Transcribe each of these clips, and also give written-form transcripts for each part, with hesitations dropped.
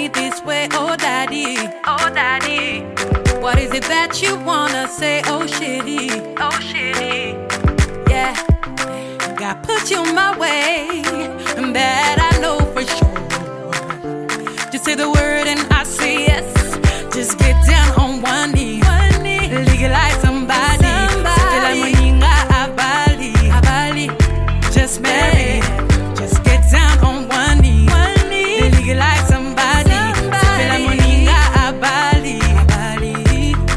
me this way, oh daddy, oh daddy. What is it that you wanna say, oh shitty, oh shitty? Yeah, God put you my way, and that I know for sure. Just say the word and I say yes. Just get down on one knee, legalize somebody. Just marry, just get down on one knee, legalize somebody.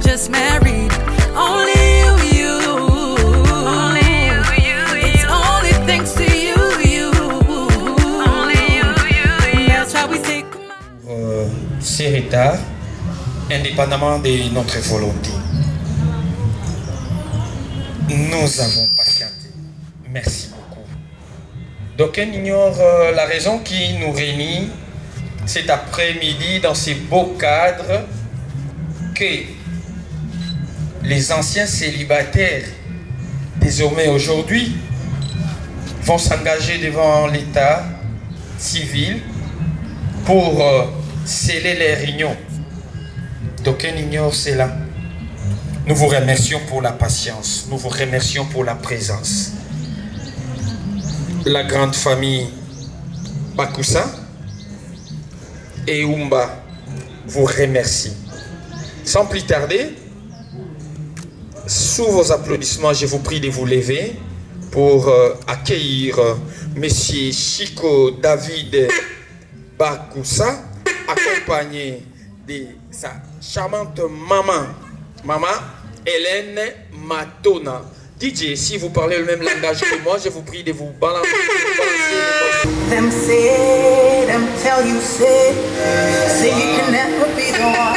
Just married, only you, only you. It's only thanks to you, only you. That's why we say. Serita, indépendamment de notre volonté, nous avons patienté. Merci beaucoup. D'aucuns ignorent la raison qui nous réunit cet après-midi dans ces beaux cadres que les anciens célibataires, désormais aujourd'hui, vont s'engager devant l'État civil pour sceller les réunions. D'aucuns ignorent cela. Nous vous remercions pour la patience, nous vous remercions pour la présence. La grande famille Bakusa et Umba vous remercie. Sans plus tarder, sous vos applaudissements, je vous prie de vous lever pour accueillir Monsieur Chico David Bakusa, accompagné de sa charmante maman Hélène Matona. DJ, si vous parlez le même langage que moi, je vous prie de vous balancer. Them say, them tell you say you can never be the one.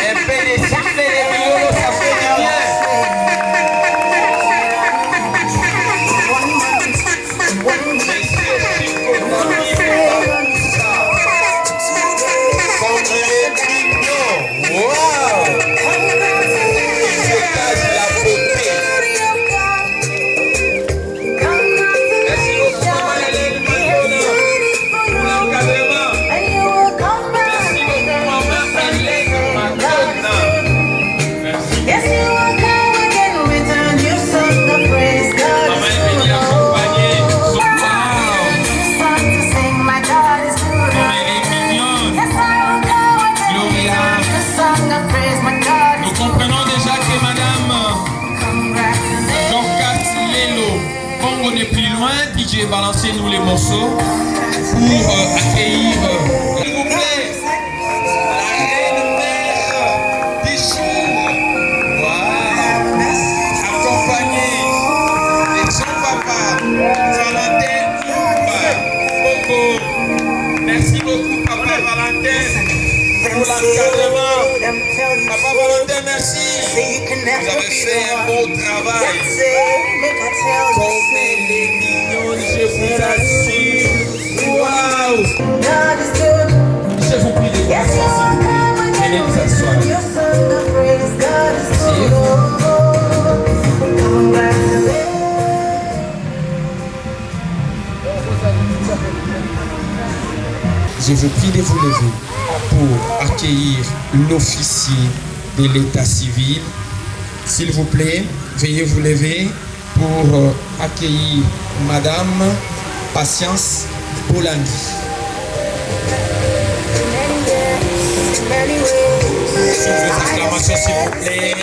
Balancez-nous les morceaux pour accueillir, s'il vous plaît, la reine mère des jours. Wow. Accompagnée de son papa, Valentin Coco. Merci beaucoup, papa Valentin, pour l'encadrement. Papa Valentin, merci. Vous avez fait un beau travail. Comme elle est mignonne, je vous assure. Waouh! Je vous prie de vous asseoir, s'il vous plaît. Venez vous asseoir. Je vous prie de vous lever pour accueillir l'officier de l'état civil. S'il vous plaît, veuillez vous lever pour accueillir Madame Patience Bolandi. Sous vos acclamations, s'il vous plaît.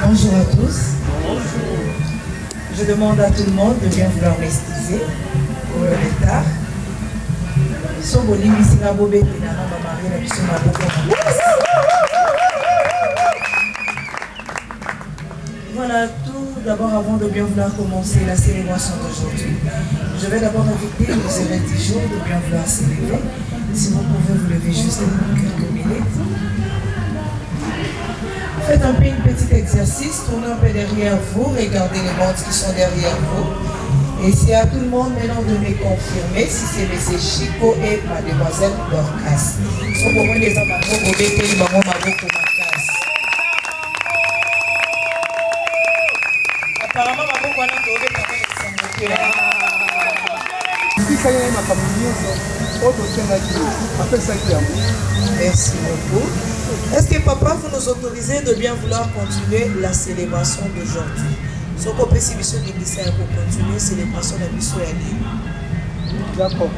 Bonjour à tous. Je demande à tout le monde de bien vouloir m'excuser pour le retard. Voilà, tout d'abord, avant de bien vouloir commencer la célébration d'aujourd'hui, je vais d'abord inviter, vous aurez 10 jours de bien vouloir célébrer. Si vous pouvez vous lever juste pour quelques minutes. Faites un peu un petit exercice, tournez un peu derrière vous, regardez les montres qui sont derrière vous. Et c'est à tout le monde maintenant de me confirmer si c'est M. Chico et Mademoiselle Dorcas. Apparemment, merci beaucoup. Est-ce que papa, vous nous autorisez de bien vouloir continuer la célébration d'aujourd'hui? Ce qu'on peut si monsieur Néglicère pour continuer la célébration de monsieur Ali. D'accord.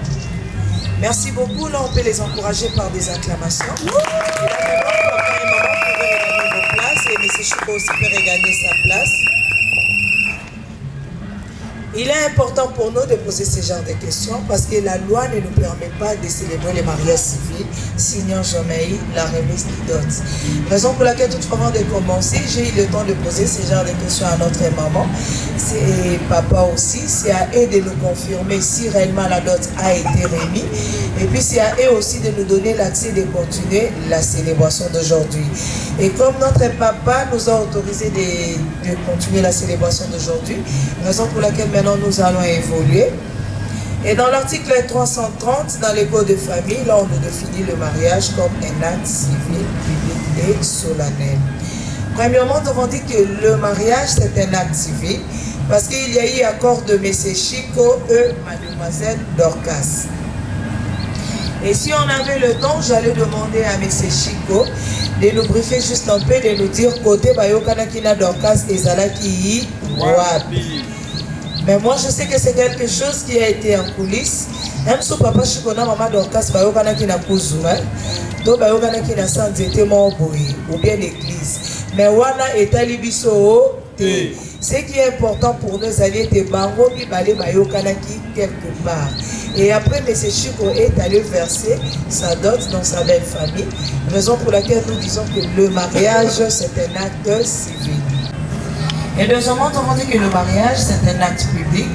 Merci beaucoup. Là, on peut les encourager par des acclamations. Et là, maintenant, papa et maman pourraient regagner vos places et monsieur Chico aussi peut regagner sa place. Il est important pour nous de poser ce genre de questions parce que la loi ne nous permet pas de célébrer les mariages civils signant jamais la remise du dot. Raison pour laquelle, toutefois, avant de commencer, j'ai eu le temps de poser ce genre de questions à notre maman. C'est papa aussi. C'est à eux de nous confirmer si réellement la dot a été remise. Et puis, c'est à eux aussi de nous donner l'accès de continuer la célébration d'aujourd'hui. Et comme notre papa nous a autorisé de continuer la célébration d'aujourd'hui, raison pour laquelle maintenant nous allons évoluer. Et dans l'article 330, dans les codes de famille, là on nous définit le mariage comme un acte civil, public et solennel. Premièrement, nous avons dit que le mariage c'est un acte civil parce qu'il y a eu accord de M. Chico et Mademoiselle Dorcas. Et si on avait le temps, j'allais demander à M. Chico de nous briefer juste un peu, de nous dire côté Bayokanakina Dorcas et Zalaki Wabi. Mais moi je sais que c'est quelque chose qui a été en coulisses. Même si papa Chico na maman Dorcas Bayokanakina Kouzoua, donc Bayokanakina Sanzete Mamboui, ou bien l'église. Mais Wana est à Libiso. Ce qui est important pour nos alliés, c'est Bango Bibale Bayokanaki quelque part. Et après, M. Chico est allé verser sa dot dans sa belle famille. Raison pour laquelle nous disons que le mariage, c'est un acte civil. Et deuxièmement, on dit que le mariage, c'est un acte public.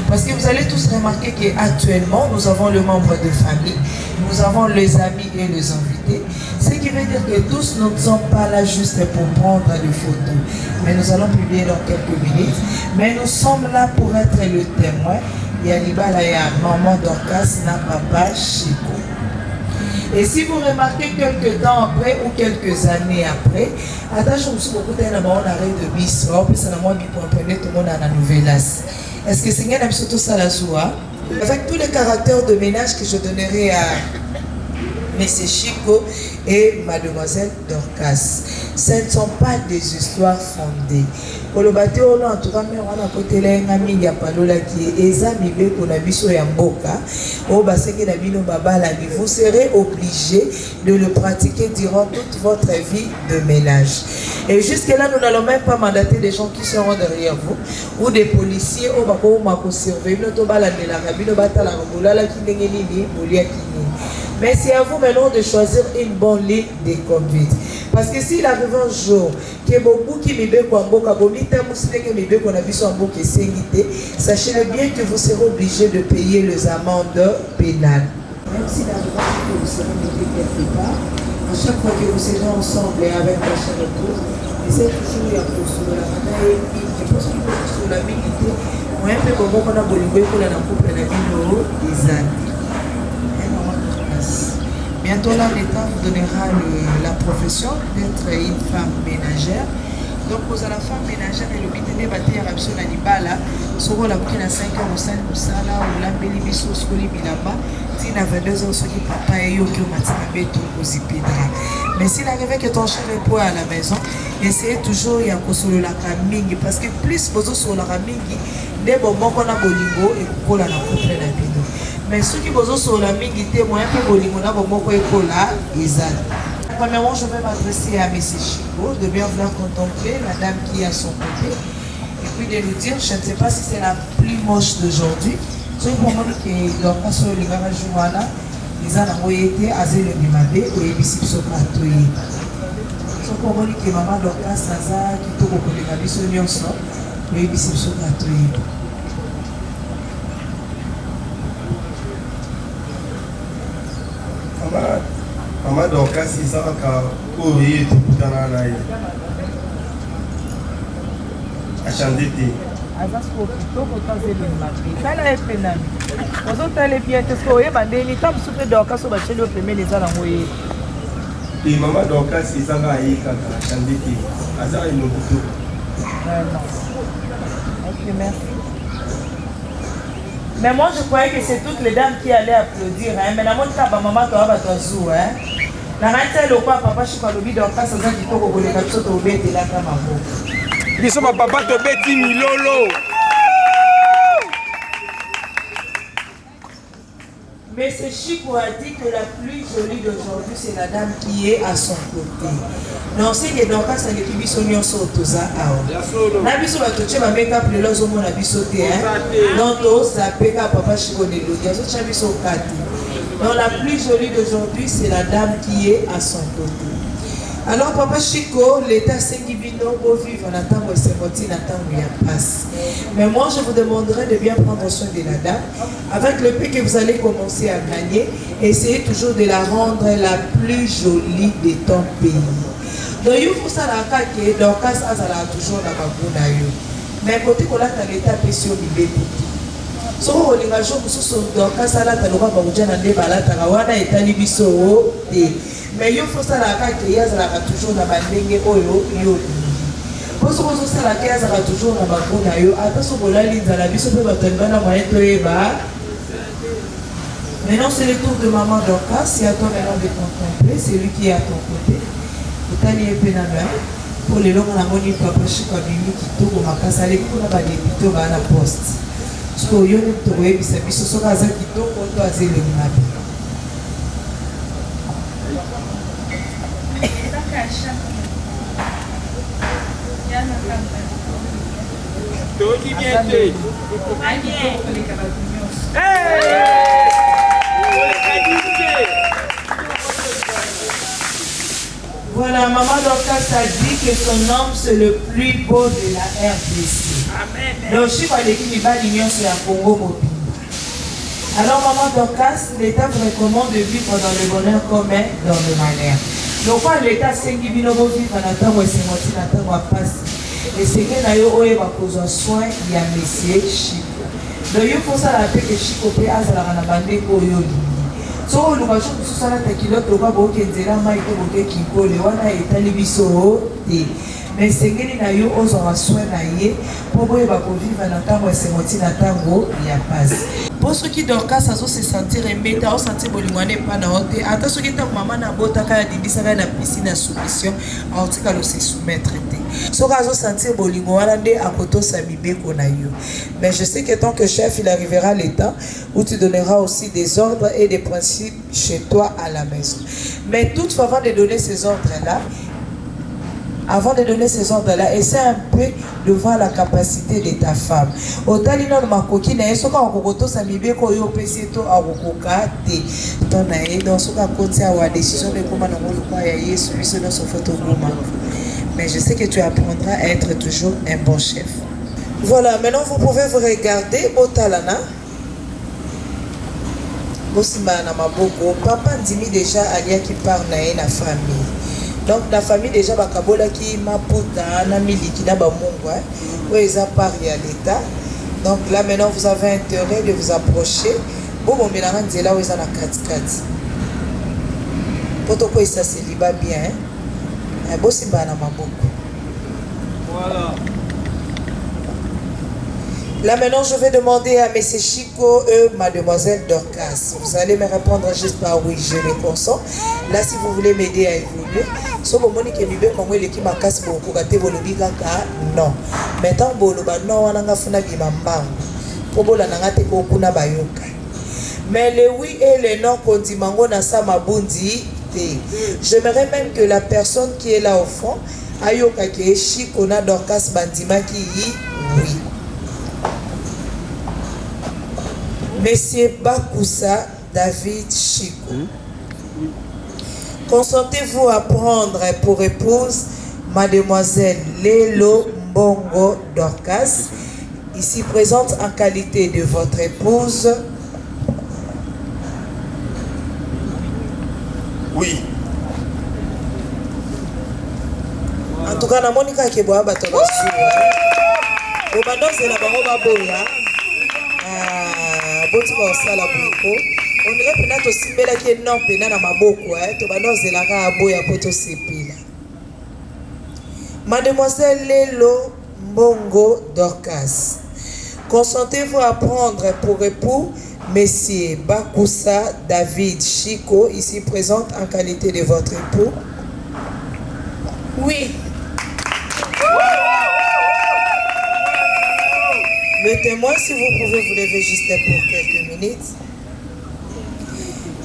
Parce que vous allez tous remarquer qu'actuellement, nous avons le membre de famille, nous avons les amis et les invités. Ce qui veut dire que tous ne sommes pas là juste pour prendre des photos. Mais nous allons publier dans quelques minutes. Mais nous sommes là pour être le témoin. Yanibala ya maman Dorcas na papa Chico. Et si vous remarquez quelques temps après ou quelques années après, attention, beaucoup de gens ont arrêté de bis, puis ça n'a pas compris tout le monde à la nouvelle. Est-ce que c'est un surtout ça la joie? Avec tous les caractères de ménage que je donnerai à M. Chico et Mademoiselle Dorcas, ce ne sont pas des histoires fondées. Pour le bateau, en tout cas, on a côté l'ami Yapalola qui est Ezami Beko Nabiso Yamboka, au bassin de Nabino Babalani. Vous serez obligé de le pratiquer durant toute votre vie de ménage. Et jusque-là, nous n'allons même pas mandater des gens qui seront derrière vous ou des policiers au Bako Mako surveiller notre balade de la Rabino Batala Ramboula qui n'est ni mais c'est à vous maintenant de choisir une bonne ligne de conduite. Parce que s'il arrive un jour qu'il y a beaucoup qui m'ébèquent en boka, sachez bien que vous serez obligé de payer les amendes pénales. Même s'il arrive que vous serez mis quelque part, à chaque fois que vous serez ensemble et avec la chaîne de cours, c'est toujours la course de la bataille. Je pense qu'il faut sur la milité. Moi, un peu comme on a bolingé pour la couple de la ville des années. Bientôt là, l'État vous donnera la profession d'être une femme ménagère. Donc, vous avez la femme ménagère et le but de bâtir à Rapso Nanibala, sur la bouquine à 5 ans au sein de Moussala, ou la Bélibiso, Skoli Bilaba, si la 22 ans, ce qui papa et Yoko Matinabe, tout aux épidras. Mais s'il arrivait que ton cher est pour à la maison, essayez toujours de consolo la camingue, parce que plus vous sur la camingue, des moments qu'on a bolingo et qu'on a la couple la vidéo. Mais ceux qui sont sur la mingi, moi, un peu bolingo, na bomoko ekola, ils premièrement, je vais m'adresser à M. Chico, de bien vouloir contempler la dame qui est à son côté. Et puis de nous dire, je ne sais pas si c'est la plus moche d'aujourd'hui. Ce pour moi que Dorcas sur les garages Jouana, les gens ont été à zéro demandé au ébissi Socratoye. Ce pour moi que maman Dorcas Saza qui tourne au côté de la mission Nyonso, au ébissi Socratoye. Maman Dorcas, c'est ça qui est tout à l'heure. À chanter. Azasco kitoko tazeli mabe tala epenami ozotala bien te so yeba ndeni tabu supe Dorcas so bacheli opemeli eza nango ye et maman Dorcas ezanga ayekaka achandete aza inobuto ok merci. Mais moi je croyais que c'est toutes les dames qui allaient applaudir hein? Mais la montre ba maman to ba to zou hein na rente le quoi papa chika lobi Dorcas aza kitoko koleka biso to obetela ka mabo biso ma papa to beti milolo. Mais ce Chico a dit que la plus jolie d'aujourd'hui, c'est la dame qui est à son côté. Donc, c'est que Dorcas a les biso nyonso toza awa. Na biso ba toche ba make up le lozo mo na biso te hein. Donc to ça peka papa Chico de l'audio. So cha biso kati. Donc la plus jolie d'aujourd'hui, c'est la dame qui est à son côté. Alors papa Chico, l'état Sengibino pour vivre en attendant ses bottines, attendre il y a passe. Mais moi je vous demanderai de bien prendre soin de la dame. Avec le prix que vous allez commencer à gagner, essayez toujours de la rendre la plus jolie de ton pays. Donc il faut ça la que Dorcas azala toujours na babuna yo. Mais côté qu'on a l'état pesio libé. So on les jours pour ce Dorcas ala ta loba ba ujana nde balata wana etali biso te. Mais il faut ça la que yazala toujours na bandenge oyo yo. Pour ce que ça la que yazala toujours na babuna yo. Attention pour la ligne la biso pe batanga na moyen to eba. Maintenant c'est le tour de maman Dorcas. Si à toi maintenant de contempler, c'est lui qui est à ton côté. Pour les longs on a moni papa Chico bimi kitoko makasa les kuna ba dépito ba na poste. So yo ne to webi sa biso so kaza kitoko to azele ngapi. Toki bien te. Voilà, maman Dorcas a dit que son homme c'est le plus beau de la RDC. Amen. Donc, je suis pas l'équipe d'Union sur la Congo mobile. Alors, maman Dorcas, l'État vous recommande de vivre dans le bonheur commun, dans le malheur. Donc, quand l'État s'est dit vivre dans la temps où c'est menti, la temps où on passe. Et c'est que d'ailleurs, on va poser soin, il y a monsieur Chico. Donc, il faut ça la paix que Chico peut avoir la bande pour yo. So le marché pour ça la kilote loba bo kenzela mai ko boke kikole wana etali biso te mais sengeli na yo ozwa soin na ye pour boye ba ko vivre na tango esemoti na tango ya passe. Pour ceux qui Dorcas azo se sentir embêta au sentir bolingwane pa na hote ata ceux qui ta maman na bota ka dindisa ka na piscine soumission en tout cas le se soumettre te. So azo sentir bolingo wana nde akoto sa mibeko na yo. Mais je sais que tant que chef il arrivera le temps où tu donneras aussi des ordres et des principes chez toi à la maison. Mais toutefois, avant de donner ces ordres-là, essaie un peu de voir la capacité de ta femme. Otalina ma coquine, et ce qu'on a mis ko yo peseto a rokoka te. Ton aïe dans ce cas côté à la décision de comment on va y celui dans son photo. Mais je sais que tu apprendras à être toujours un bon chef. Voilà, maintenant vous pouvez vous regarder Botalana. Papa Ndimi déjà alia qui parle na famille. Donc la famille déjà bakabola qui maputa na miliki na ba mungu où ils apparient à l'état. Donc là maintenant vous avez intérêt de vous approcher. Bon bon mélange là où ils ont la 4x4. Potoko ça c'est liba bien. Bosimba na maboko. Voilà. Là maintenant, je vais demander à M. Chico et Mademoiselle Dorcas. Vous allez me répondre juste par oui, je le consens. Là, si vous voulez m'aider à évoluer, si vous voulez que je me l'équipe ma casse pour vous gâter vos lobby non. Maintenant, non, on a fait un bimambang. Pour vous la nangate kokuna bayoka. Mais le oui et le non kondimango na sa mabundi qualité. J'aimerais même que la personne qui est là au fond, Ayoka qui est Chikona Dorcas Bandima qui y oui. Monsieur Bakoussa David Chiko. Consentez-vous à prendre pour épouse Mademoiselle Lelo Mbongo Dorcas, ici présente en qualité de votre épouse? Oui. En tout cas, na monika ke boa bato ba suwa. O bandoze na bango ba boya. Boti ba osala buko. On dirait pena to simbela ke non pena na maboko to bandoze la ka boya poto sepila. Mademoiselle Lelo Mbongo Dorcas, consentez-vous à prendre pour époux Monsieur Bakoussa David Chiko, ici présente en qualité de votre époux? Oui. Le témoin, si vous pouvez vous lever juste pour quelques minutes.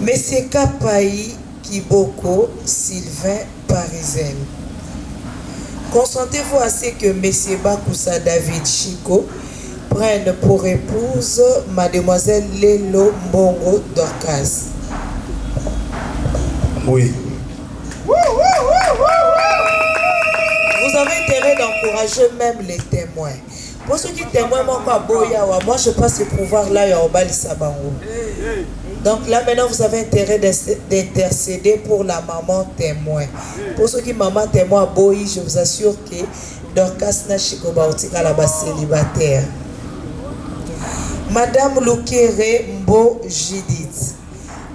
Monsieur Kapaï Kiboko Sylvain Parisienne, consentez-vous à ce que Monsieur Bakoussa David Chiko prenne pour épouse Mademoiselle Lelo Mbongo Dorcas? Oui. Vous avez intérêt d'encourager même les témoins. Pour ceux qui témoignent, moi je pense ce pouvoir-là, il y a Obali Sabango. Donc là maintenant vous avez intérêt d'intercéder pour la maman témoin. Pour ceux qui maman témoin boyi, je vous assure que Dorcas na Chikoba Otika la bas célibataire. Madame Loukere Mbo Judith,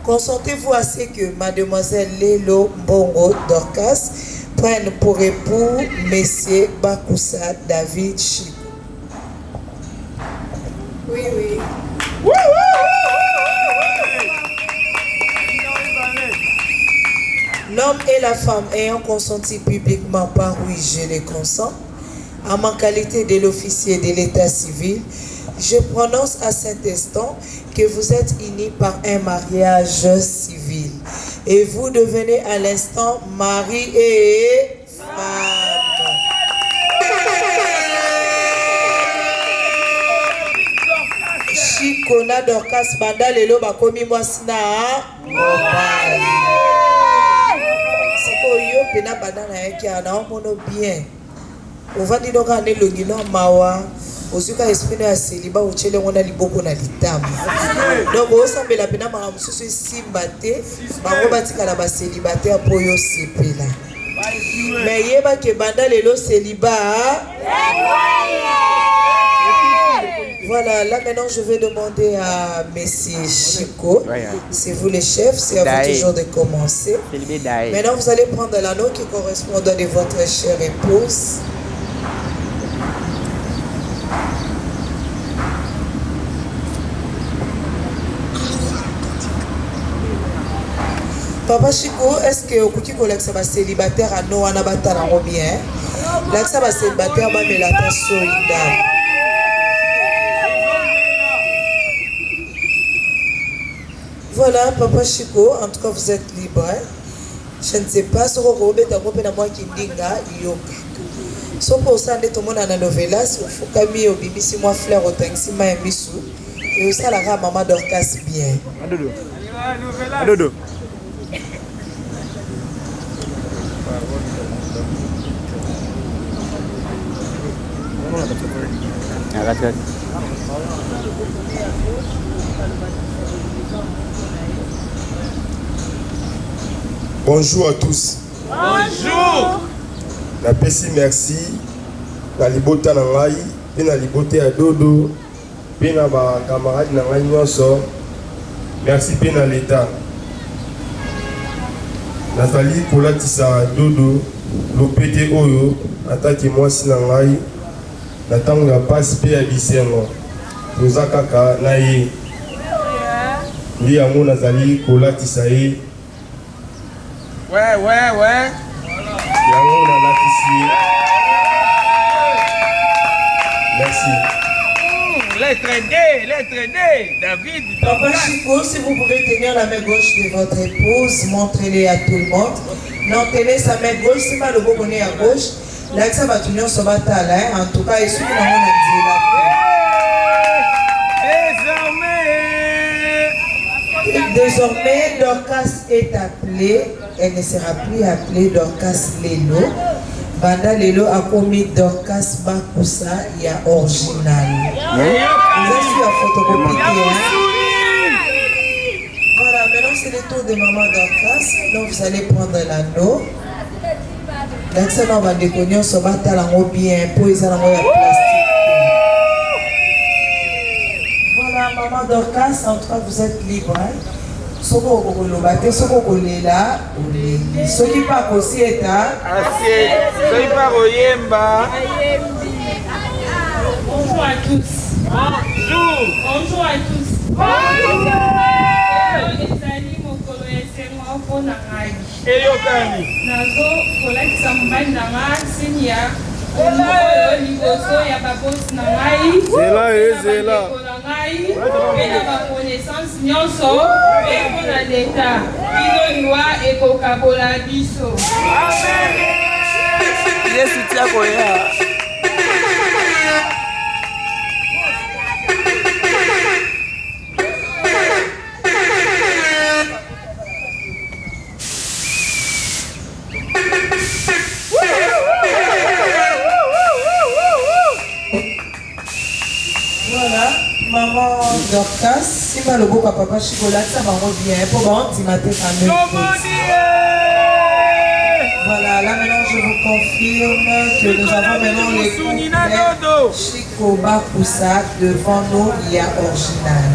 consentez-vous à ce que Mademoiselle Lelo Mbongo Dorcas prenne pour époux Monsieur Bakoussa David Chiko? Oui, oui. L'homme et la femme ayant consenti publiquement par oui, je les consens, en ma qualité de l'officier de l'état civil, je prononce à cet instant que vous êtes unis par un mariage civil et vous devenez à l'instant mari et femme. Chikona Dorcas Banda Lelo Bakomi Mwasina Mobile. Yo pena banana yake anaomono bien. Ovandi donc ane longino mawa. Ozuka espino ya celibat uchele ngona liboko na litama. Donc osambela pena mara mususu simbate, bango batika la ba célibataire po yo sepela. Mais yeba ke banda lelo célibat. Voilà, là maintenant je vais demander à Monsieur Chiko, c'est vous les chefs, c'est à vous toujours de commencer. Maintenant vous allez prendre l'anneau qui correspond à de votre chère épouse. Papa Chiko, est-ce que vous pouvez collecter ma célibataire à nous, on a battu bien? L'accès à célibataire, ma mélatation, voilà, Papa Chiko, en tout cas vous êtes libre. Hein? Je ne sais pas si vous avez un moi qui dit so pour ça, tout le monde a la novela, si vous faites au bibi, si moi fleur au tank, si moi misou, et ça la maman Dorcas bien. Adodo. Bonjour à tous. Bonjour. La pesi merci. La libota na ngai, pe na libote ya dodo, pe na ba camarade na ngai nyonso. Merci pe na l'état. Nathalie kolatisa dodo lopete oyo ataki mwasi na ngai na tango ya pasi pe ya bisengo. Toza kaka na ye. Ndi yango nazali kolatisa ye. Ouais. Yango na latisi. Merci. lettre D, David. Papa Chico, si vous pouvez tenir la main gauche de votre épouse, montrez-les à tout le monde. Non, tenez sa main gauche, si mal le beau bonnet à gauche. Là, ça va tourner sur votre talent. En tout cas, il suffit d'avoir un Désormais, Dorcas est appelée, elle ne sera plus appelée Dorcas Lelo. Banda Lelo a commis Dorcas Bakusa, il y a original. Vous avez vu la photocopie, hein? Voilà, maintenant c'est le tour de maman Dorcas. Donc vous allez prendre l'anneau. Donc ça, on va déconner, on se bat à l'anneau bien, pour les anneaux à plastique. Voilà, maman Dorcas, en tout cas vous êtes libre. Hein? Soko okolobate soko okolela oleli soki pa kosieta soki pa koyemba. Bonjour à tous. Bonjour à tous. Ezali mokolo esengo mpona ngai. Eyokani. Nazo kolakisa mobali na nga sini ya oyo liboso ya babosi na ngai. Zela. Mpe na baconnaissance nyonso mpe mpona leta kino lwa ekokabola biso. Yesu tia koya. Maman Dorcas, si mal le beau papa Chicolat, ça va bien pour bon, tu m'as fait voilà, là maintenant je vous confirme que nous avons maintenant les couplets Chico Bakusa devant nous, il y a original.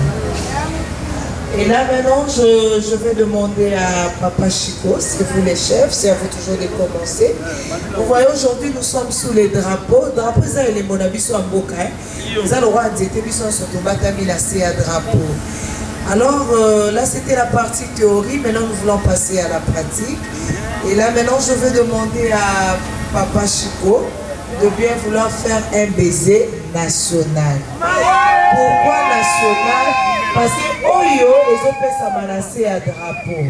Et là maintenant je vais demander à Papa Chico, c'est vous les chefs, c'est à vous toujours de commencer. Vous voyez aujourd'hui nous sommes sous les drapeaux. Drapeaux ça les monabiso en boca. Nous allons voir des télévisions sur le batami la CA drapeau. Alors là c'était la partie théorie, maintenant nous voulons passer à la pratique. Et là maintenant je vais demander à Papa Chico de bien vouloir faire un baiser national. Pourquoi national? Parce que Oyo, les autres ça menacé à drapeau.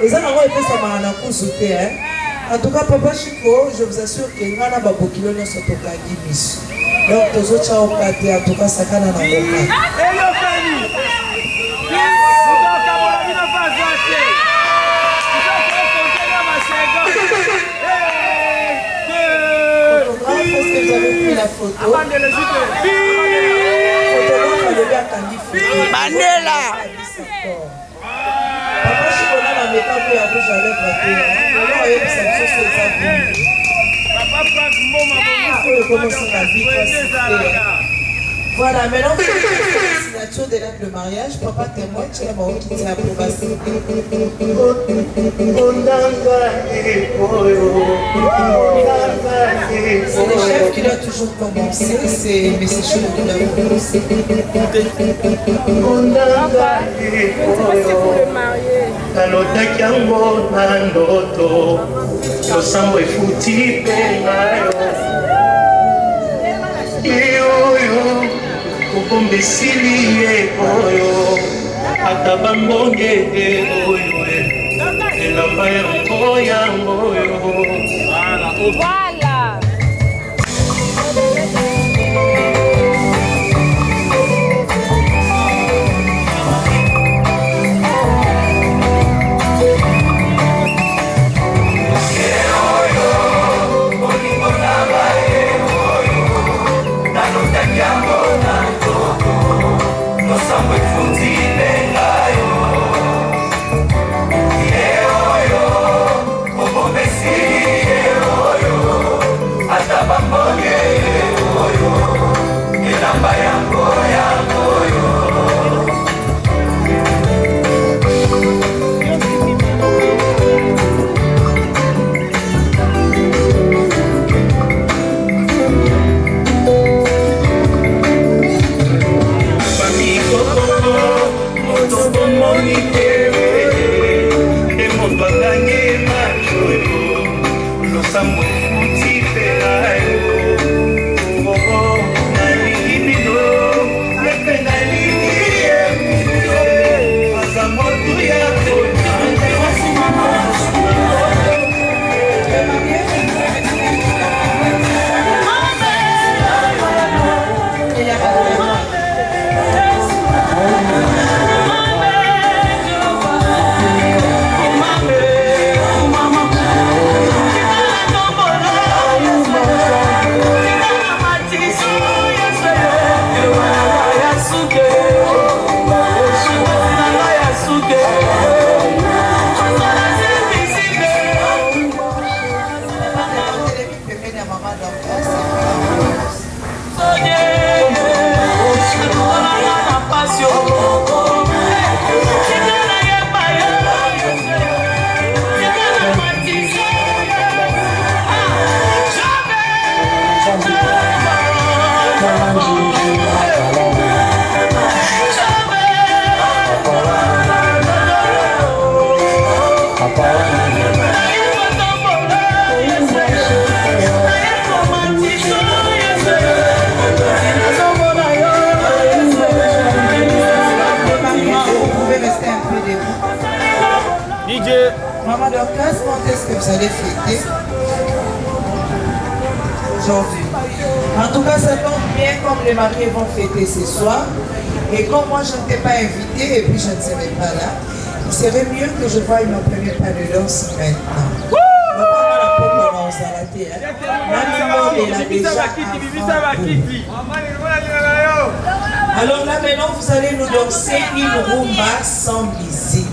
Et ça, ils ça menacé hein. En tout cas, Papa Chico, je vous assure que nous avons beaucoup de gens qui sont donc, les autres ont été en tout cas, ça n'a pas été. Est-ce que vous avez pris la photo? Mandela. Papa Chico n'a pas mis à rouge à lèvres. Voilà, maintenant c'est la signature de l'acte de mariage. Papa témoin, tu es mort qui t'a apprové. C'est le chef qui doit toujours commencer, c'est M. Chou qui doit commencer. Nalotaki yango na ndoto losambo efuti mpe nayo oyo kokomba esili ye oyo ata bambonge te oyo elamba yango yango oyo Maman Dorcas, quand est-ce que vous allez fêter aujourd'hui? En tout cas, ça tombe bien comme les mariés vont fêter ce soir. Et comme moi, je ne t'ai pas invité et puis je ne serai pas là, il serait mieux que je voie ma première pas de danse maintenant. Alors là maintenant vous allez nous danser une rumba sans musique.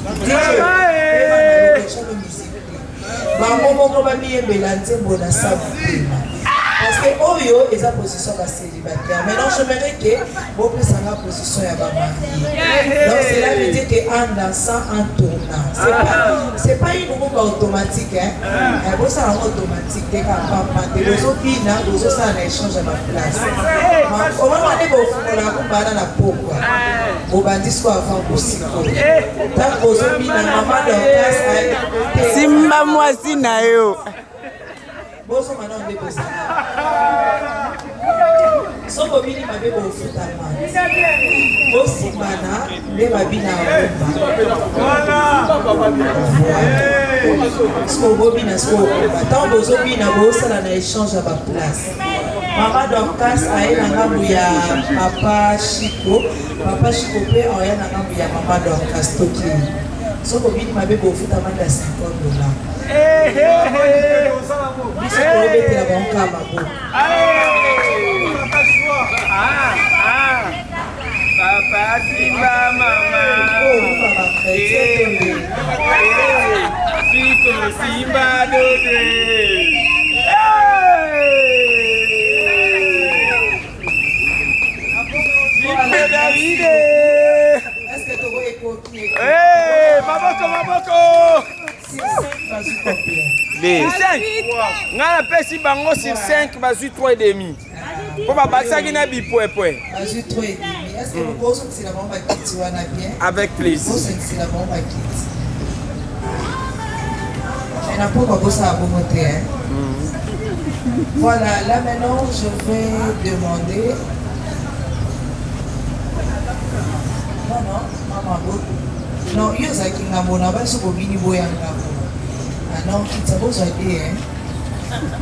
Parce que Oyo est en position de célibataire. Maintenant, j'aimerais que vous puissiez en position de marié. Donc, cela veut dire qu'en dansant, en tournant. C'est pas une rumba automatique. Vous savez, en automatique, dès qu'on va panter, vous avez un échange à ma place. On va demander pour la rumba dans la peau. Vous allez dire quoi avant aussi. Tant que vous avez mis la maman dans la place, Simba moi si nayo. Boso maintenant on dépose. So bobini mabe bo futama. Bosi mana le babina rumba. So bobina so. Tant bozo bina bosa na échange à ma place. Maman Dorcas aye na ngambu ya papa Chico. Papa Chico pe aye na ngambu ya maman Dorcas toki. So bobini mabe bo futama na $50. Papa Simba mama Chico Simba dode Simba Davide Est-ce que tu vois écouter? Maboko sur 5 bango sur 5 bazui 3,5 pour babasaki na bipwepwe bazui 3,5 est-ce que vous pensez que c'est la bombe qui tient bien avec plaisir c'est la bombe qui et n'a pas quoi ça a monter hein. Voilà, là maintenant je vais demander non maman non yo zaki ngamona baso ko bini boyanga non qui ça vous a dit hein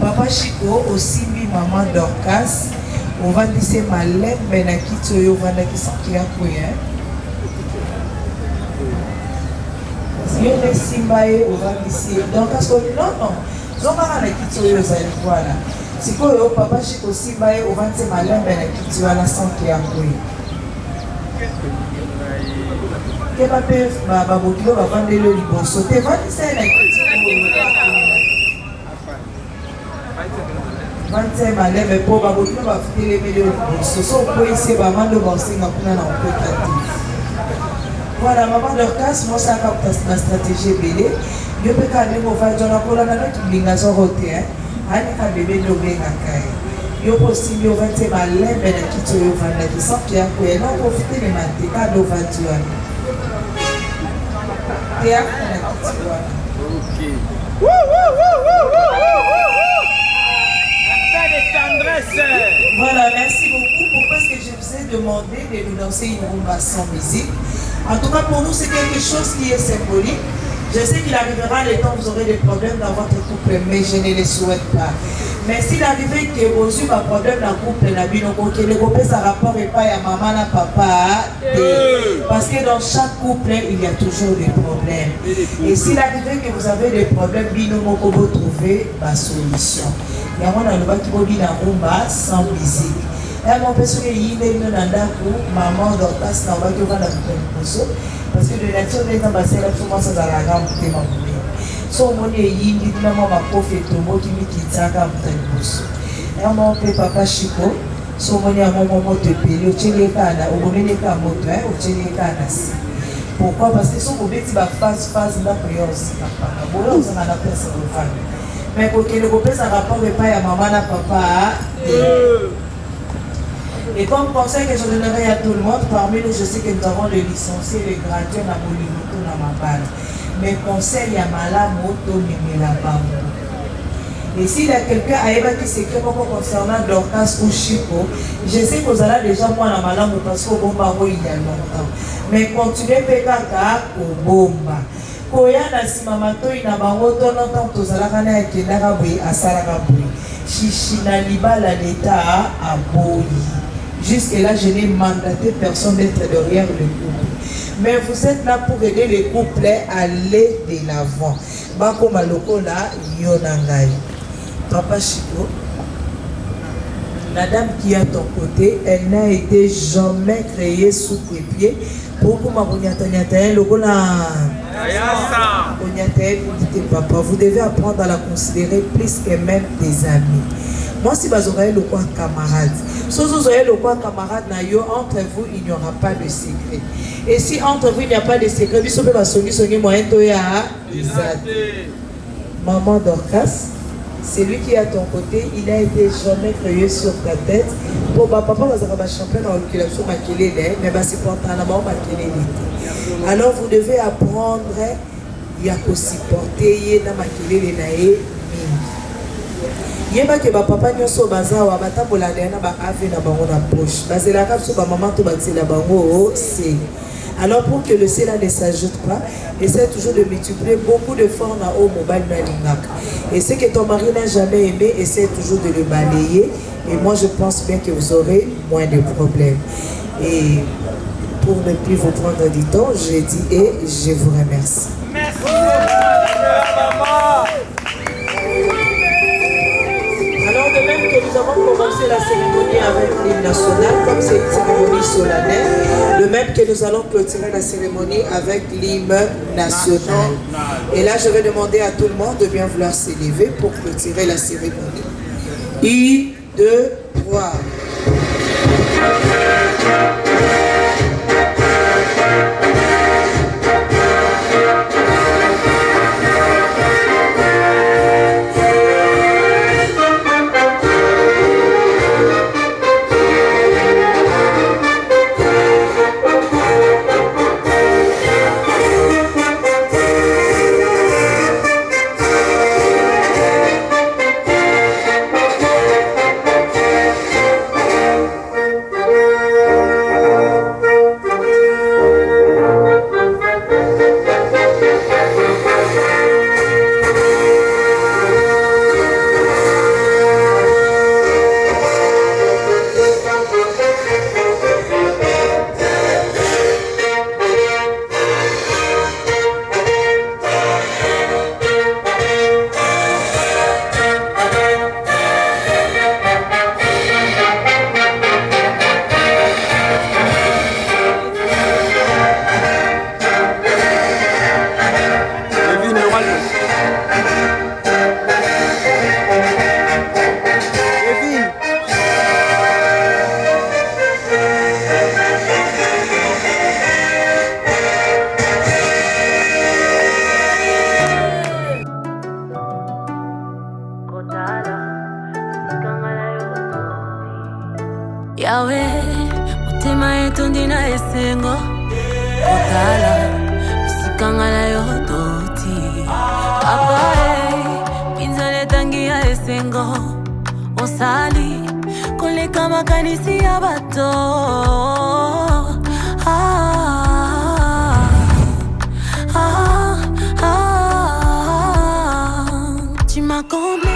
papa Chico aussi mi maman Dorcas on va laisser malem na kito yo vanda ki sanki yako hein si on est simbaye on va laisser donc parce que non zonga na kito yo za voilà si ko yo papa Chico simbaye on va laisser malem na kito yo na sanki yako que va faire baba bokilo va vendre le liboso te va laisser na kito Vante malebe po babokino bafutile milieu soso po ese bamando basinga kuna na opekati. Voilà maman Dorcas moi ça capte na stratégie belé yo pe ka ndemo va jona kola na tulinga zo rote hein ani ka bébé no benga kai yo possible yo vante malebe na kito yo vanda ki sanki ya ko na profiter de mantika do vantua ya na kito OK Voilà, merci beaucoup. Pourquoi est-ce que je vous ai demandé de nous danser une rumba sans musique? En tout cas, pour nous, c'est quelque chose qui est symbolique. Je sais qu'il arrivera le temps où vous aurez des problèmes dans votre couple, mais je ne les souhaite pas. Mais s'il arrivait que vous ayez un problème dans le couple, que le couple, ça rapport et pas à maman, à papa, parce que dans chaque couple, il y a toujours des problèmes. Et s'il arrivait que vous avez des problèmes, vous trouvez ma solution. Il y a un endroit qui va dire rumba sans musique. Et mon père, il y a maman Dorcas, parce que de nature, les ambassadeurs sont sans la gamme de ma mère. So, mon est yindi, ma prof et tout, qui me quitte à Vraiment, papa Chico, son moni à mon moment de payer, au Tchélékana, au Boménéka moto, au Tchélékana. Pourquoi? Parce que son bébé va phase la prière aussi, papa. Bon, on a la personne de femme. Mais pour que le bébé ça rapport pas à maman, à papa. Et comme conseil que je donnerai à tout le monde, parmi nous, je sais que nous avons le licencié, le gratuit, na bolimoto, na mabala. Mais conseil à malamoto, la bambo. Et s'il y a quelqu'un qui s'écrit concernant Dorcas ou Chico, je sais que vous allez déjà moi dans ma langue parce qu'au bomba il y a longtemps. Mais continuez pétaka au bomba. Koya na simamato ina bangoto non tous à la kana ekendaka boy asalaka boy. Chichina libala l'état à boy. Jusque là je n'ai mandaté personne d'être derrière le couple. Mais vous êtes là pour aider les couples à aller de l'avant. Bako maloko la yonangai. Papa Chico, la dame qui est à ton côté, elle n'a été jamais créée sous tes pieds. Pourquoi papa, vous devez apprendre à la considérer plus que même des amis. Moi, si vous aurez le quoi camarade, si vous aurez le quoi camarade, entre vous, il n'y aura pas de secret. Et si entre vous, il n'y a pas de secret, maman Dorcas, celui qui est à ton côté, il n'a été jamais créé sur ta tête. Bon, papa va être champion dans l'oculation, mais c'est pour alors vous devez apprendre à supporter na makelele na ye yeba ke ba papa nyoso bazawa batambola na ba ave na bango na poche bazela ka so ba maman to batsela bango c'est. Alors pour que le cela ne s'ajoute pas, essaie toujours de multiplier beaucoup de fois dans au mobile Nalingak. Et ce que ton mari n'a jamais aimé, essaie toujours de le balayer. Et moi je pense bien que vous aurez moins de problèmes. Et pour ne plus vous prendre du temps, je dis et je vous remercie. Merci maman. Alors de même que nous avons commencé la cérémonie avec l'hymne national, comme c'est une cérémonie solennelle, de même que nous allons clôturer la cérémonie avec l'hymne national. Et là, je vais demander à tout le monde de bien vouloir s'élever pour clôturer la cérémonie. 1, 2, 3. Yahweh, mutima yetu ndina esengo Kotala, usikanga na yodoti Apae, pinzale tangi ya esengo Osali, koleka makanisi ya bato Tu m'as comblé.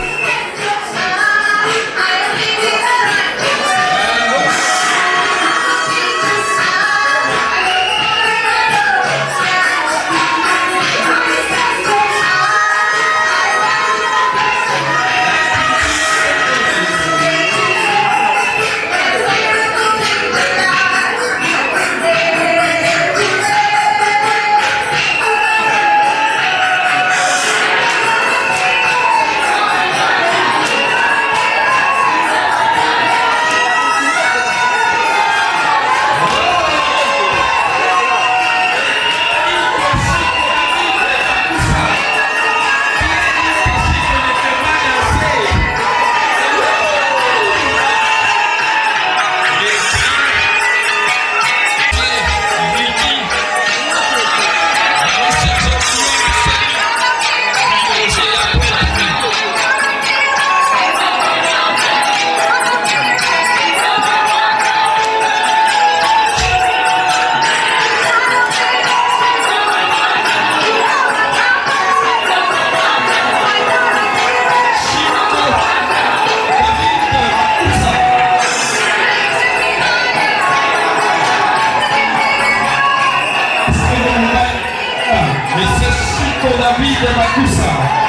de Bakusa.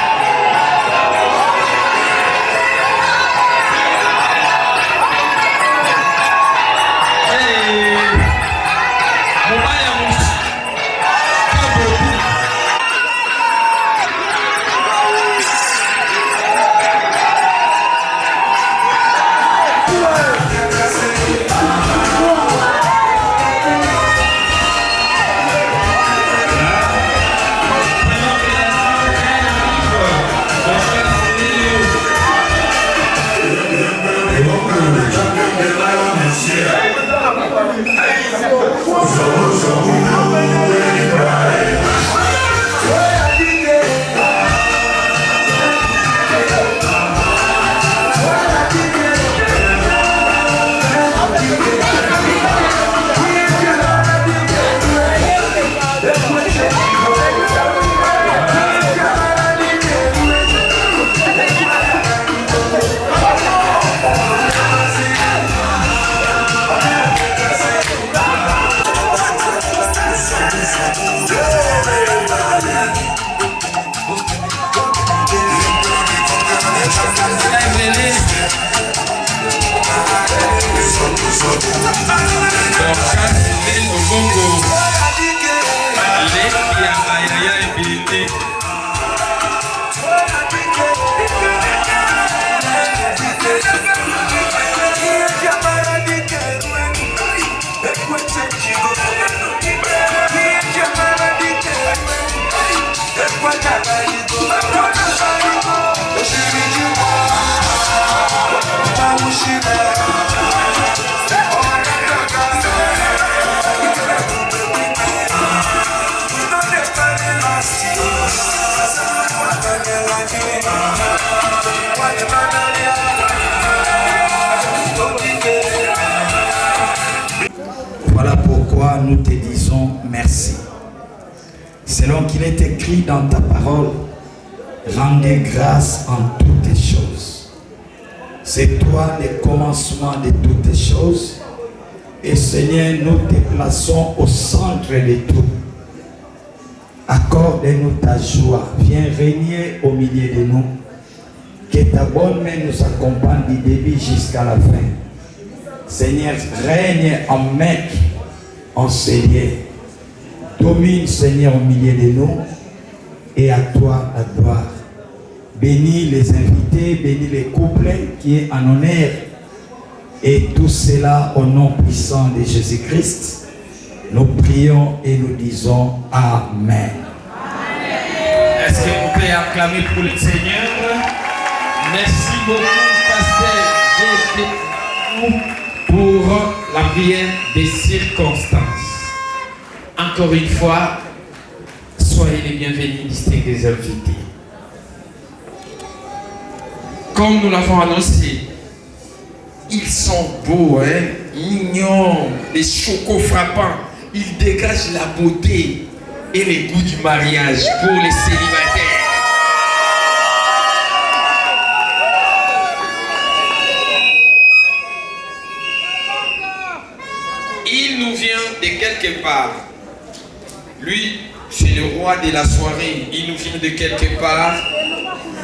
Voilà pourquoi nous te disons merci. Selon qu'il est écrit dans ta parole, rendez grâce en toutes choses. C'est toi le commencement de toutes choses. Et Seigneur, nous te plaçons au centre de tout. Accorde-nous ta joie. Viens régner au milieu de nous. Que ta bonne main nous accompagne du début jusqu'à la fin. Seigneur, règne en maître, en Seigneur. Domine, Seigneur, au milieu de nous. Et à toi la gloire. Bénis les invités, bénis les couples qui est en honneur. Et tout cela au nom puissant de Jésus-Christ. Nous prions et nous disons Amen. Est-ce qu'on peut acclamer pour le Seigneur? Merci beaucoup, Pasteur G. pour la prière des circonstances. Encore une fois, soyez les bienvenus, distingués invités. Comme nous l'avons annoncé, ils sont beaux, mignons, les chocos frappants. Ils dégagent la beauté et les goûts du mariage pour les célibataires. Il nous vient de quelque part. Lui, c'est le roi de la soirée. Il nous vient de quelque part.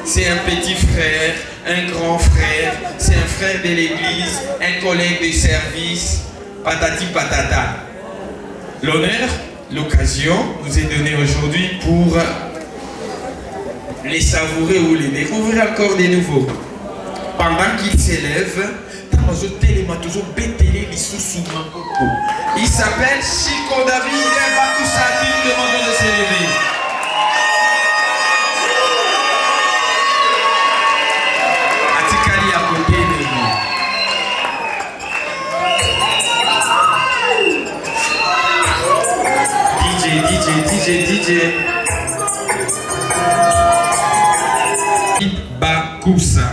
C'est un petit frère, un grand frère, c'est un frère de l'église, un collègue de service, patati patata. L'honneur, l'occasion nous est donnée aujourd'hui pour les savourer ou les découvrir encore de nouveau. Pendant qu'il s'élève, il s'appelle Chico David Bakusa, qui nous demande de s'élever. Atikali à côté de nous. DJ. Bakusa,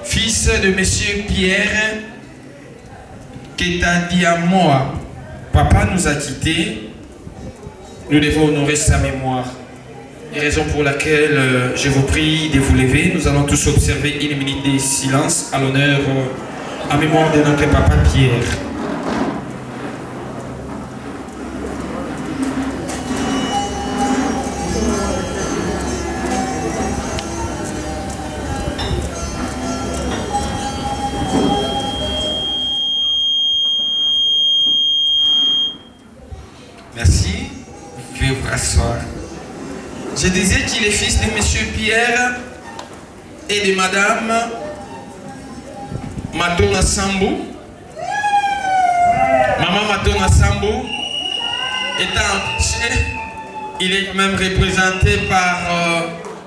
fils de Monsieur Pierre Ketadiamoa. Papa nous a quittés. Nous devons honorer sa mémoire. Et raison pour laquelle je vous prie de vous lever. Nous allons tous observer une minute de silence à l'honneur, en mémoire de notre papa Pierre. Je disais qu'il est fils de Monsieur Pierre et de Madame Matona Sambou. Maman Matona Sambou étant il est même représenté par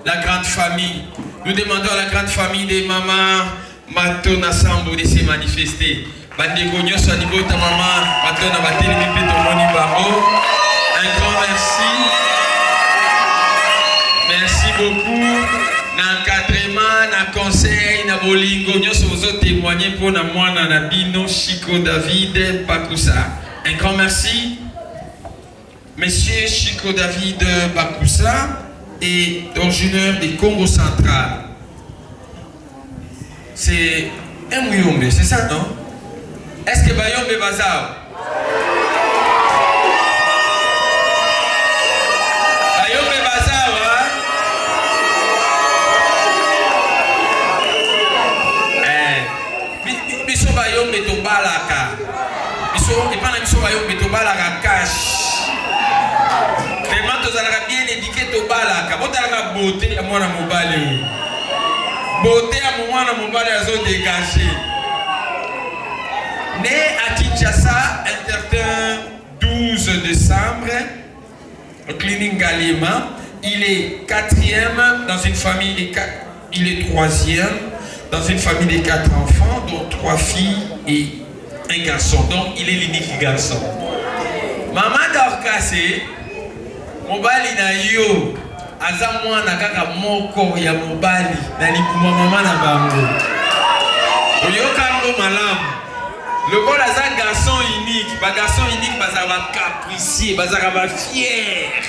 la grande famille. Nous demandons à la grande famille de Maman Matona Sambou de se manifester. Bandeko nyoso libota Maman Matona Batelemi Pito Moni Baro. Un grand merci. Merci beaucoup. N'encadrement, na conseil, na bolingo, nous vous témoigner pour na moana na bino Chico David Bakoussa. Un grand merci. Monsieur Chico David Bakoussa est originaire du Congo central. C'est un Muyombe, c'est ça, non? Est-ce que Bayombe Bazar? Bayombe Bazar, hein? Biso Bayombe to balaka. Biso, et pas na biso Bayombe to balaka cash. Vraiment, tu as bien éduqué to balaka. Bon, tu as la beauté à moi, mobile. Beauté à moi, mobile, à zone dégagée. Né à Kinshasa, un certain 12 décembre, au clinique Galima. Il est 4e dans une famille de 4. Il est 3e dans une famille de 4 enfants, dont 3 filles et un garçon. Donc, il est l'unique garçon. Maman Dorcasé. Mobali na yo aza mwana kaka moko ya mobali na likuma mama na bango oyoka ngo malamu lokola aza garçon unique baza ba capricieux baza ba fier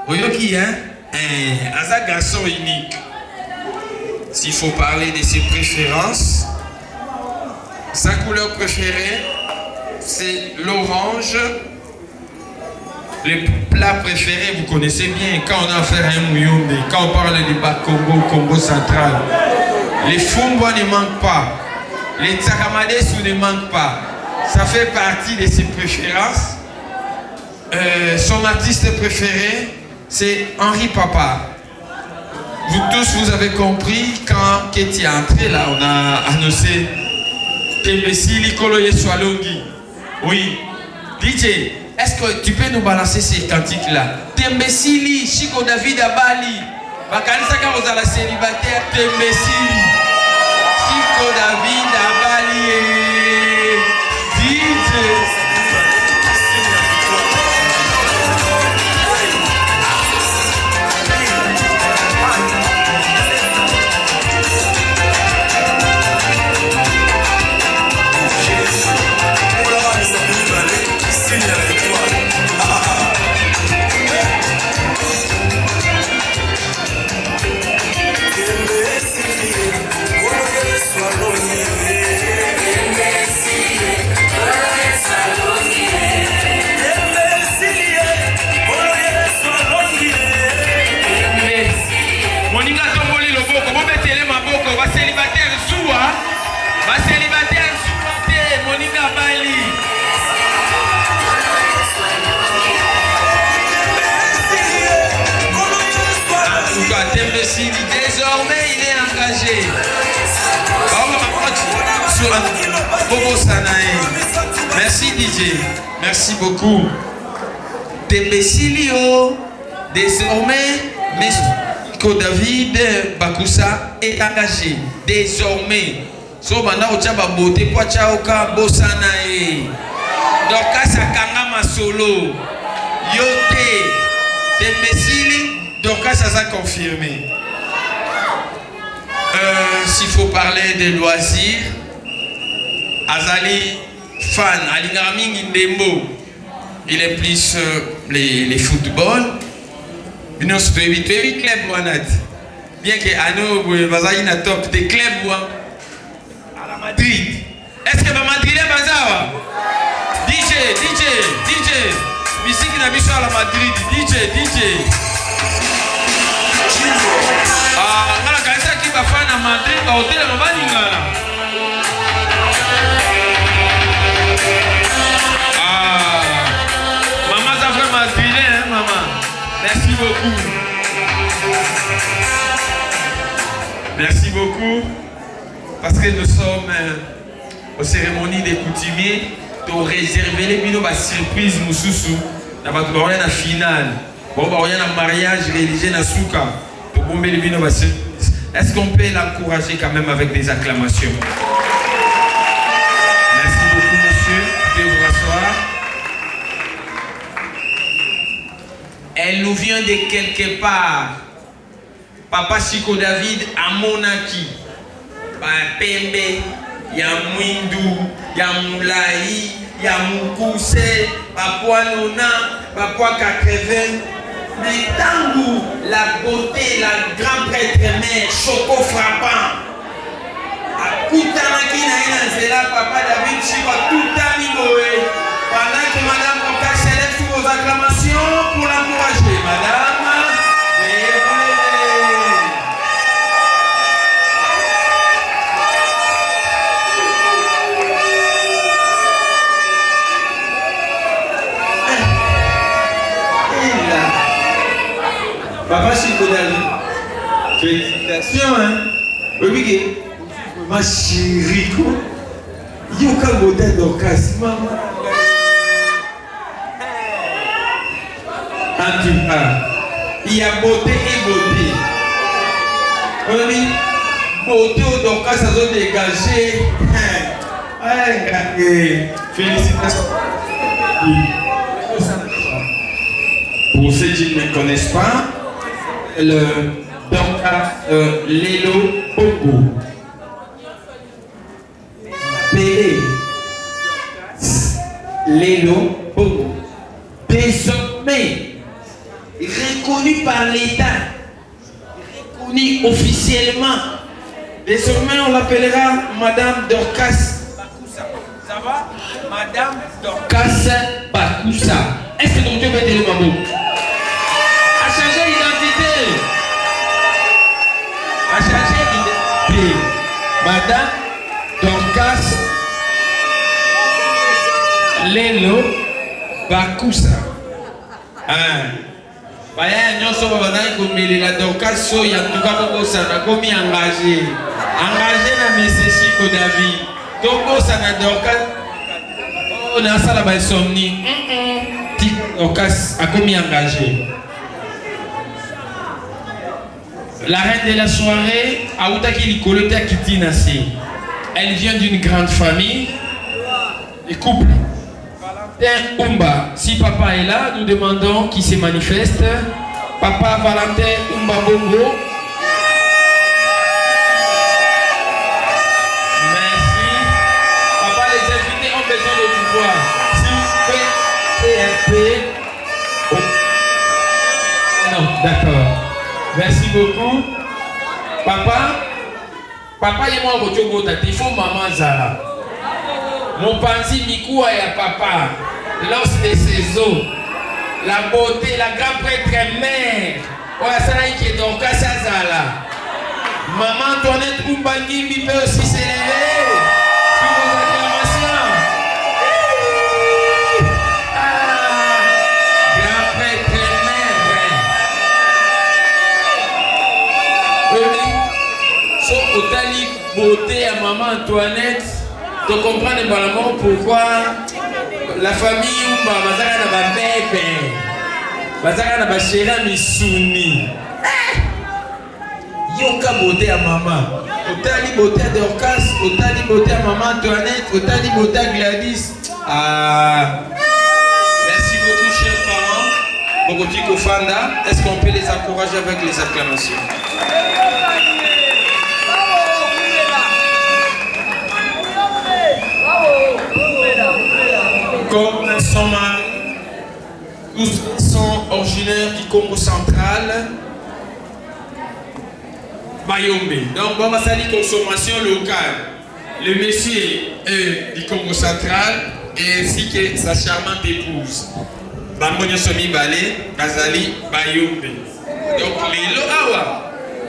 oyoki aza garçon unique. S'il faut parler de ses préférences, sa couleur préférée c'est l'orange. Les plats préférés, vous connaissez bien, quand on a affaire à un Muyombe, quand on parle du Bas-Congo, Congo central, les Fumba ne manquent pas, les Tsakamadesu ne manquent pas. Ça fait partie de ses préférences. Son artiste préféré, c'est Henri Papa. Vous tous, vous avez compris, quand Ketty est entré, là, on a annoncé Tembesili Koloye Swalongi. Oui, DJ. Est-ce que tu peux nous balancer ces cantiques-là? Tembesili, Chico David Abali. Bakanisa quand vous allez célibataire, Tembesili. Chico David Abali et DJ. Désormais, il est engagé. Merci DJ. Merci beaucoup. Tembesilio, désormais, Chico David Bakoussa est engagé. Désormais. So maintenant, on a beauté pour Tchaoka Bossanae. Donc, ça kanga solo. Yote. Tembesili. Donc, ça a confirmé. S'il faut parler de loisirs, Azali fan, Alingarming Indembo, il est plus les football. Nous sommes clubs. Bien que Ano Bazali na top des clubs à la Madrid. Est-ce que Madrid est Bazawa? DJ, musique na biso à la Madrid, DJ. Ngala kanisa ki bafana Madrid ba hotel no balingana. Maman ça fait madrilène, maman. Merci beaucoup. Merci beaucoup. Parce que nous sommes aux cérémonies des coutumiers. Nous réservons les minutes à surprise Moussoussou. Nous avons la finale. Nous avons un mariage religieux à Souka. Pour bomber les minutes à surprise. Est-ce qu'on peut l'encourager quand même avec des acclamations? Merci beaucoup, monsieur. Vous pouvez vous rasseoir. Elle nous vient de quelque part. Papa Chico David à Monaki. Pembe, ya Mwindu, ya Moulaï, ya Moukousse, Papua Nona, Papua 80. Mais tango, la beauté, la grande prêtre mère, Choco frappant. A Koutanaki na Zela, Papa David Chico, tout à Minoé. Pendant que Madame Moka s'élève sous vos acclamations pour l'encourager, Madame. Papa Chico David, félicitations, hein? Oui, ma chérie, il y a aucun modèle d'occasion, maman. En tout cas, il y a beauté et beauté. Oui, beauté ou d'occasion, ça doit dégager. Félicitations. Pour ceux qui ne me connaissent pas, le Dorcas Lelo Pogo. Pélé Lelo Pogo. Désormais reconnu par l'État, reconnu officiellement. Désormais on l'appellera Madame Dorcas Bakoussa. Ça va? Madame Dorcas Bakoussa. Est-ce que ton Dieu va dire maman? A changé d'identité. A changé d'identité. Madame Dorcas Lelo Bakoussa. Baya nyonso babana komeli la Dorcas so ya tuka bokosa na komi engagé. Engagé na Monsieur Chico David. Tokosa na Dorcas. On a ça là-bas somni. Dorcas a commis engagé. La reine de la soirée, Aoutaki Likolote Kitinasi. Elle vient d'une grande famille. Les couples. Valentin Umba. Si papa est là, nous demandons qu'il se manifeste. Papa Valentin Umba Bongo. Merci. Papa, les invités ont besoin de vous voir. S'il vous plaît. Oh. Non, d'accord. Merci beaucoup. Papa et moi, il faut maman Zara. Mon panzi Mikoua et papa. L'os de ses os. La beauté, la grande prêtre mère. Ouais, ça qui est donc à Zala. Maman Antoinette Oubangimbi peut aussi s'élever. Sur vos acclamations. Otali beauté à maman Antoinette, tu comprends normalement pourquoi la famille Oumba bazaka na ba bébé, bazaka na ba chéra misuni. Yoka beauté à maman, otali beauté à Dorcas, otali beauté à maman Antoinette, otali beauté à Gladys. Merci beaucoup chers parents. Bogoti Kofanda, est-ce qu'on peut les encourager avec les acclamations? Comme son mari, tous sont originaires du Congo central, Bayombe. Donc, on va saluer consommation locale. Le monsieur est du Congo central et ainsi que sa charmante épouse. Bambonyo Somi Balé, Bazali Bayombe. Donc, les Loawa,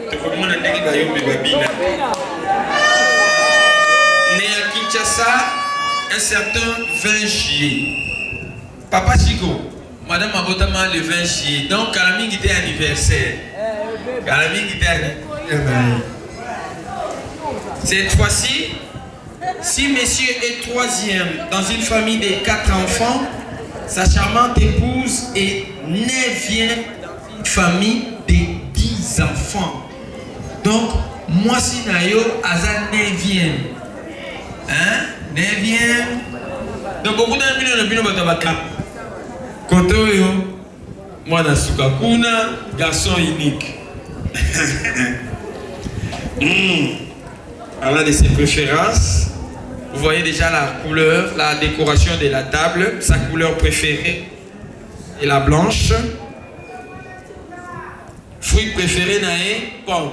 tu peux me dire Bayombe Babina. Né à Kinshasa, un certain 20 juillet. Papa Chico, Madame Abotama le 20 juillet. Donc, Kalaming était anniversaire. Kalaming était anniversaire. Cette fois-ci, si monsieur est troisième dans une famille de 4 enfants, sa charmante épouse est 9e dans une famille de 10 enfants. Donc, moi si nayo aza 9e. Hein? 9e. Donc, beaucoup d'années, nous avons dit Koto yo, moi na sukakuna, garçon unique. Alors de ses préférences, vous voyez déjà la couleur, la décoration de la table, sa couleur préférée est la blanche. Fruit préféré nae, pomme.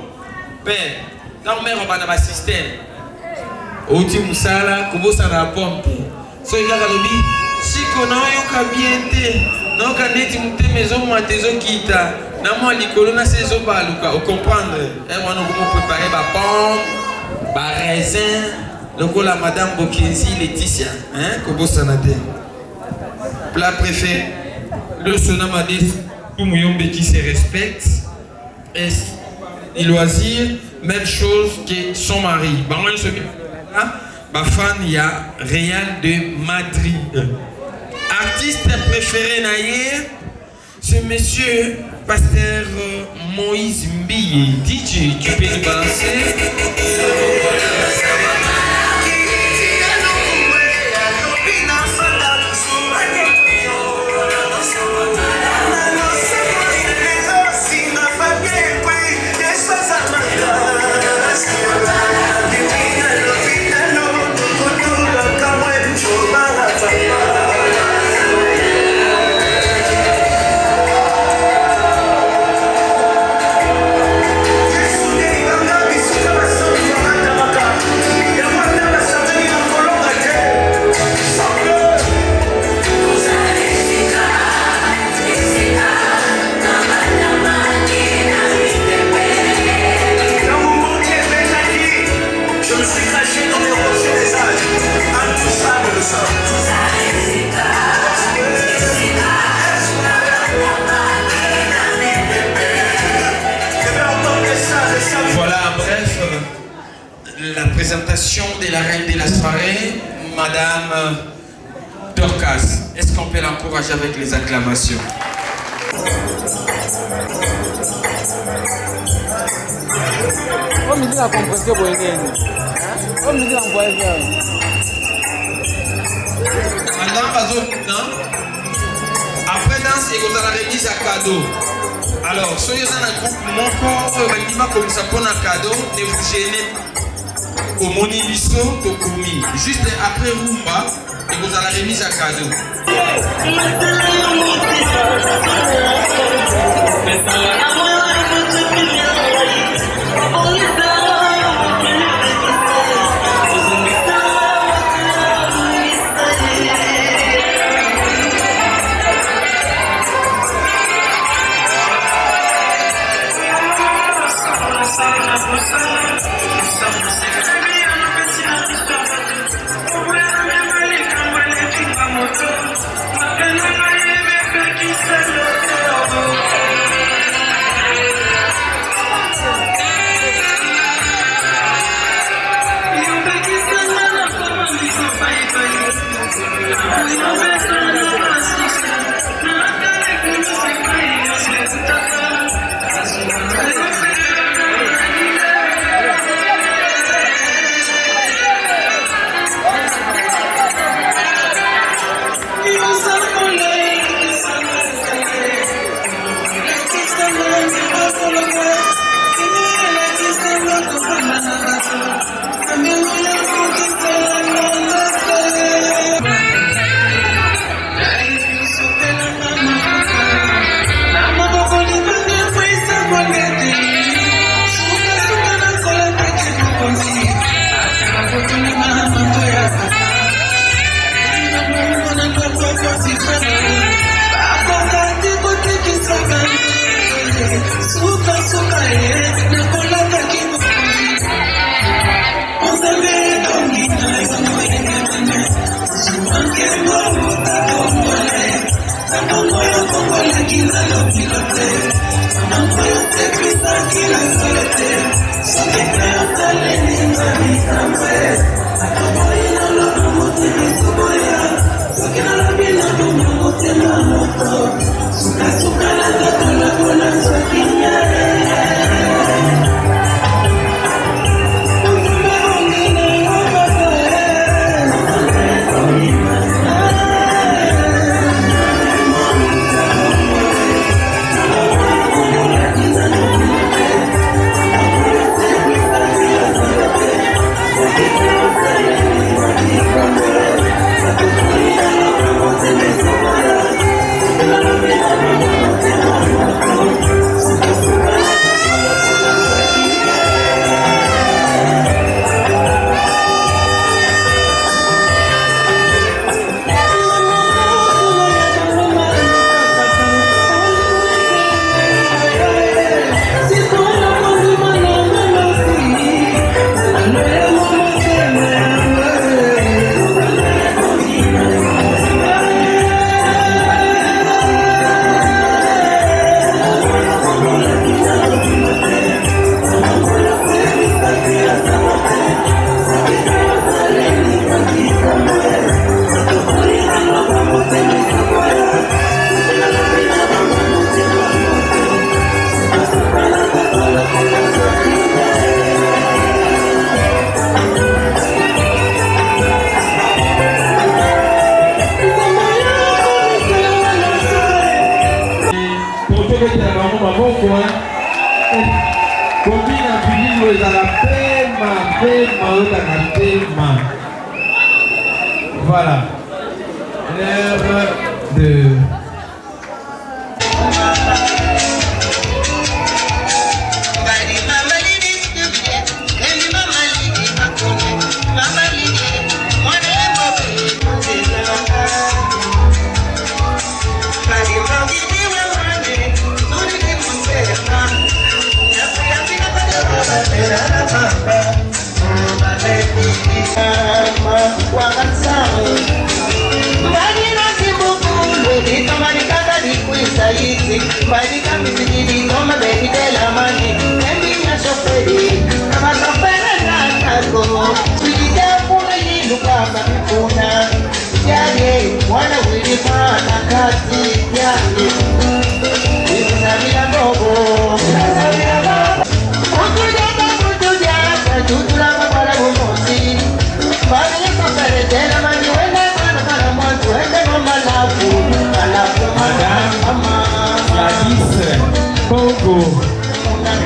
Père, dans mère on va dans le système. Oti musala, kubo sa na pomme. So il y a lobi, si qu'on a eu kabiente, non kaneti mute maison matezo kita. Na moi likolo na sezo ba luka, vous comprendre? Et on va préparer ba pomme, ba raisin. Donc la madame Bokenzi Laetitia, hein, Kobo Sanate. Plat préféré, le sonamadi, tout muyombe qui se respecte. Et loisir, même chose que son mari. Bah, ce ma fan, il y a Real de Madrid. Artiste préféré naïe, c'est monsieur Pasteur Moïse Mbiye. DJ, tu peux nous balancer? La présentation de la reine de la soirée, Madame Dorcas. Est-ce qu'on peut l'encourager avec les acclamations? Après danse, il y a la remise à cadeau. Alors, soyez dans un groupe, mon corps, comme ça pour un cadeau, ne vous gênez pas. Au Monibiso, Tokomi. Juste après Rumba, et vous avez la remise à cadeau. Kila maboko kombina bililo ezala pema oyokaka pema. Voilà. L'heure de Congo, grande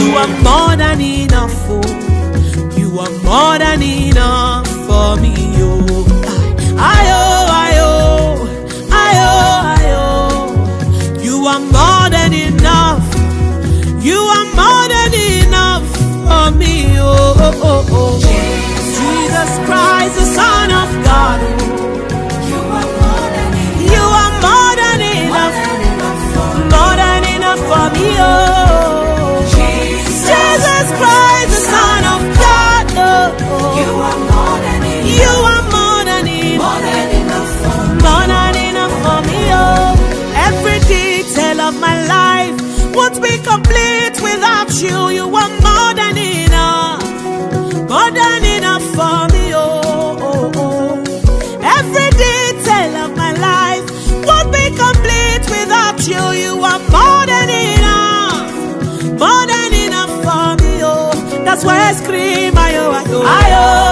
You are more than enough, oh. You are more than enough for me, oh. You are more than enough. You are more than enough for me, oh. Jesus Christ, the Son of God, oh. you, you are more than enough for me, oh. Every detail of my life won't be complete without you. You are more than enough for me, oh. That's why I scream, ayo, ayo, ayo.